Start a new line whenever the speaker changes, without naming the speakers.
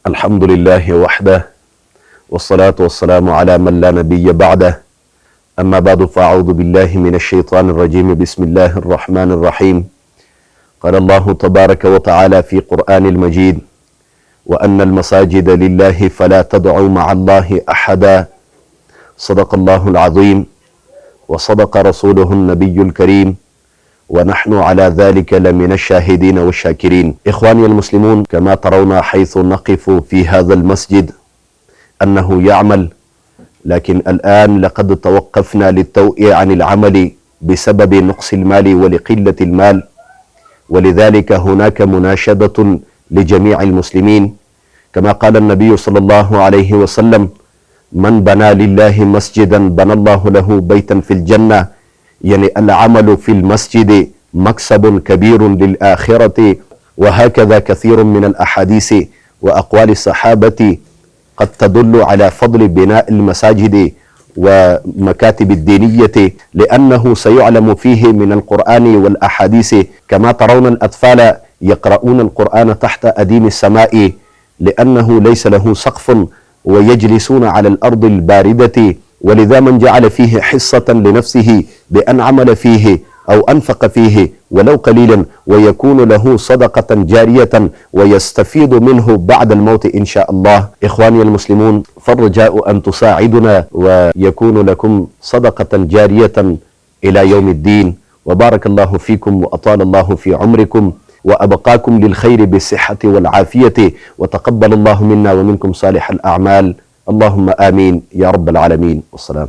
الحمد لله وحده، والصلاة والسلام على من لا نبي بعده. أما بعد، فأعوذ بالله من الشيطان الرجيم. بسم الله الرحمن الرحيم. قال الله تبارك وتعالى في قرآن المجيد: وأن المساجد لله فلا تدعوا مع الله أحدا. صدق الله العظيم، وصدق رسوله النبي الكريم، ونحن على ذلك لمن الشاهدين والشاكرين. إخواني المسلمون، كما ترون حيث نقف في هذا المسجد أنه يعمل، لكن الآن لقد توقفنا للتوئي عن العمل بسبب نقص المال ولقلة المال، ولذلك هناك مناشدة لجميع المسلمين، كما قال النبي صلى الله عليه وسلم: من بنى لله مسجدا بنى الله له بيتا في الجنة. يعني العمل في المسجد مكسب كبير للآخرة. وهكذا كثير من الأحاديث وأقوال الصحابة قد تدل على فضل بناء المساجد ومكاتب الدينية، لأنه سيعلم فيه من القرآن والأحاديث. كما ترون الأطفال يقرؤون القرآن تحت أديم السماء، لأنه ليس له سقف، ويجلسون على الأرض الباردة. ولذا من جعل فيه حصة لنفسه بأن عمل فيه أو أنفق فيه ولو قليلا، ويكون له صدقة جارية ويستفيد منه بعد الموت إن شاء الله. إخواني المسلمون، فالرجاء أن تساعدنا ويكون لكم صدقة جارية إلى يوم الدين. وبارك الله فيكم، وأطال الله في عمركم، وأبقاكم للخير بالصحة والعافية، وتقبل الله منا ومنكم صالح الأعمال. اللهم آمين يا رب العالمين. والسلام.